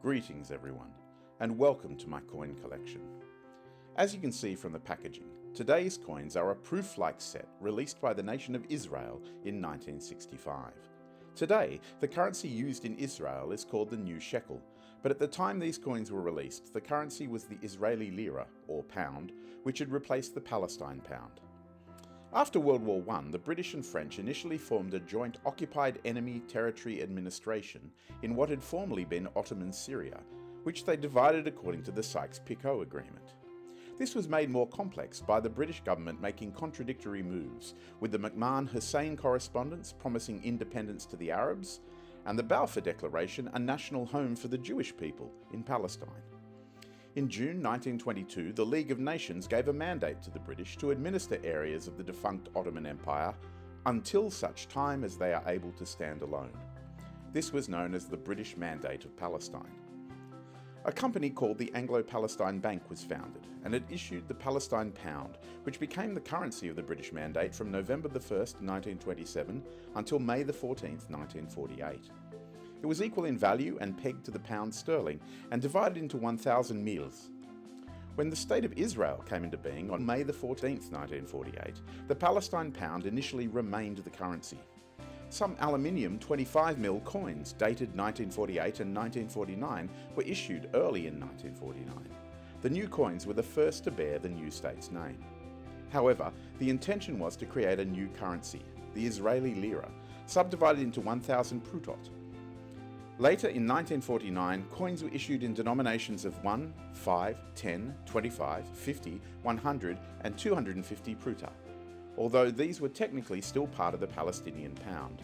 Greetings everyone, and welcome to my coin collection. As you can see from the packaging, today's coins are a proof-like set released by the nation of Israel in 1965. Today, the currency used in Israel is called the New Shekel, but at the time these coins were released, the currency was the Israeli Lira, or pound, which had replaced the Palestine pound. After World War I, the British and French initially formed a joint occupied enemy territory administration in what had formerly been Ottoman Syria, which they divided according to the Sykes-Picot Agreement. This was made more complex by the British government making contradictory moves, with the McMahon-Hussein Correspondence promising independence to the Arabs, and the Balfour Declaration a national home for the Jewish people in Palestine. In June 1922, the League of Nations gave a mandate to the British to administer areas of the defunct Ottoman Empire until such time as they are able to stand alone. This was known as the British Mandate of Palestine. A company called the Anglo-Palestine Bank was founded, and it issued the Palestine Pound, which became the currency of the British Mandate from November 1, 1927 until May 14, 1948. It was equal in value and pegged to the pound sterling and divided into 1,000 mils. When the State of Israel came into being on May 14, 1948, the Palestine pound initially remained the currency. Some aluminium 25 mil coins dated 1948 and 1949 were issued early in 1949. The new coins were the first to bear the new state's name. However, the intention was to create a new currency, the Israeli Lira, subdivided into 1,000 prutot. Later in 1949, coins were issued in denominations of 1, 5, 10, 25, 50, 100 and 250 pruta, although these were technically still part of the Palestinian pound.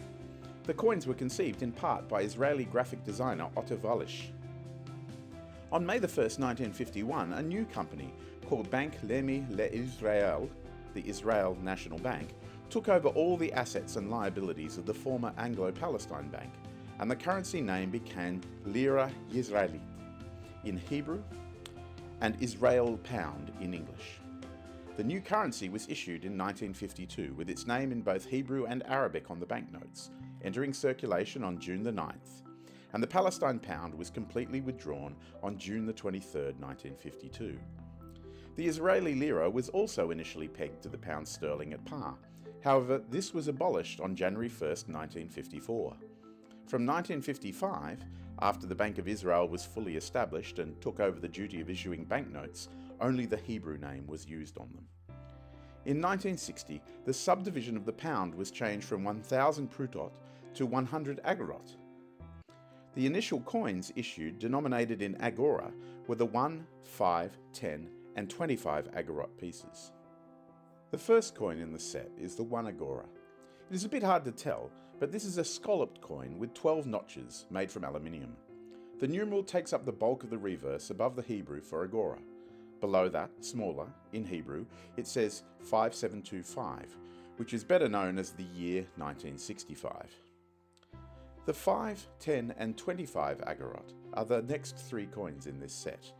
The coins were conceived in part by Israeli graphic designer Otto Wallisch. On May 1, 1951, a new company called Bank Leumi LeIsrael, the Israel National Bank, took over all the assets and liabilities of the former Anglo-Palestine Bank, and the currency name became Lira Yisraelit in Hebrew and Israel Pound in English. The new currency was issued in 1952 with its name in both Hebrew and Arabic on the banknotes, entering circulation on June 9th, and the Palestine Pound was completely withdrawn on June 23, 1952. The Israeli Lira was also initially pegged to the pound sterling at par. However, this was abolished on January 1, 1954. From 1955, after the Bank of Israel was fully established and took over the duty of issuing banknotes, only the Hebrew name was used on them. In 1960, the subdivision of the pound was changed from 1,000 prutot to 100 agorot. The initial coins issued, denominated in agora, were the 1, 5, 10 and 25 agorot pieces. The first coin in the set is the 1 agora. It is a bit hard to tell, but this is a scalloped coin with 12 notches made from aluminium. The numeral takes up the bulk of the reverse above the Hebrew for agora. Below that, smaller, in Hebrew, it says 5725, which is better known as the year 1965. The 5, 10 and 25 agorot are the next three coins in this set.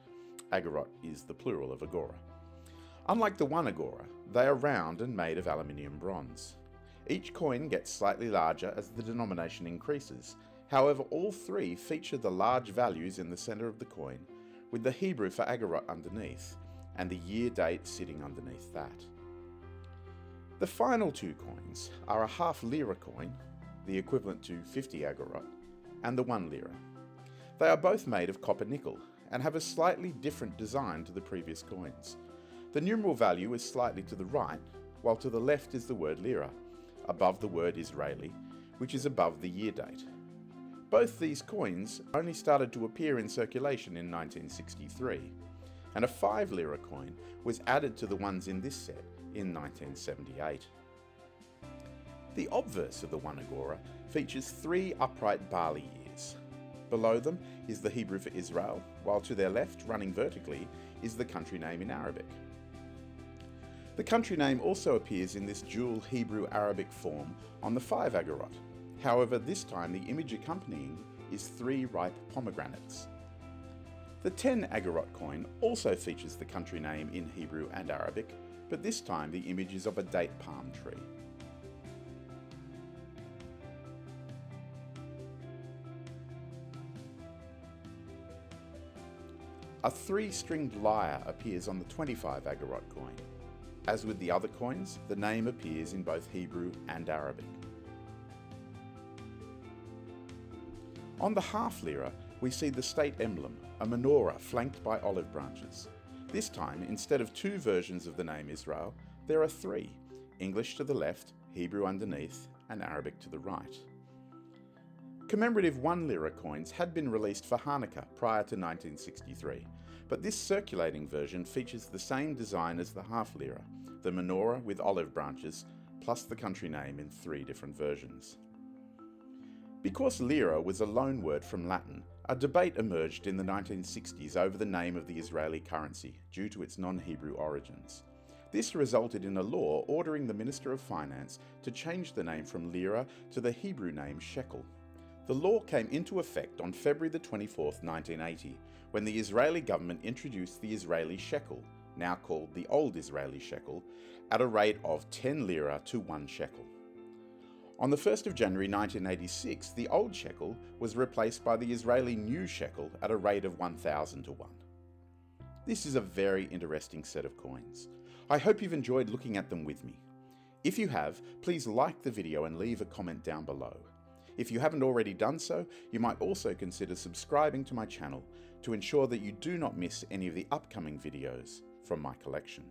Agorot is the plural of agora. Unlike the 1 agora, they are round and made of aluminium bronze. Each coin gets slightly larger as the denomination increases. However, all three feature the large values in the center of the coin, with the Hebrew for agorot underneath, and the year date sitting underneath that. The final two coins are a half lira coin, the equivalent to 50 agorot, and the 1 lira. They are both made of copper nickel, and have a slightly different design to the previous coins. The numeral value is slightly to the right, while to the left is the word lira, above the word Israeli, which is above the year date. Both these coins only started to appear in circulation in 1963, and a 5 lira coin was added to the ones in this set in 1978. The obverse of the 1 agora features 3 upright barley ears. Below them is the Hebrew for Israel, while to their left, running vertically, is the country name in Arabic. The country name also appears in this dual Hebrew-Arabic form on the 5 agorot. However, this time the image accompanying is 3 ripe pomegranates. The 10 agorot coin also features the country name in Hebrew and Arabic, but this time the image is of a date palm tree. A 3-stringed lyre appears on the 25 Agorot coin. As with the other coins, the name appears in both Hebrew and Arabic. On the half lira, we see the state emblem, a menorah flanked by olive branches. This time, instead of 2 versions of the name Israel, there are 3, English to the left, Hebrew underneath, and Arabic to the right. Commemorative 1 lira coins had been released for Hanukkah prior to 1963, but this circulating version features the same design as the half lira, the menorah with olive branches, plus the country name in 3 different versions. Because lira was a loanword from Latin, a debate emerged in the 1960s over the name of the Israeli currency due to its non-Hebrew origins. This resulted in a law ordering the Minister of Finance to change the name from lira to the Hebrew name shekel. The law came into effect on February 24, 1980, when the Israeli government introduced the Israeli shekel, now called the Old Israel Shekel, at a rate of 10 lira to 1 shekel. On the 1st of January 1986, the Old Shekel was replaced by the Israeli New Shekel at a rate of 1,000 to 1. This is a very interesting set of coins. I hope you've enjoyed looking at them with me. If you have, please like the video and leave a comment down below. If you haven't already done so, you might also consider subscribing to my channel to ensure that you do not miss any of the upcoming videos from my collection.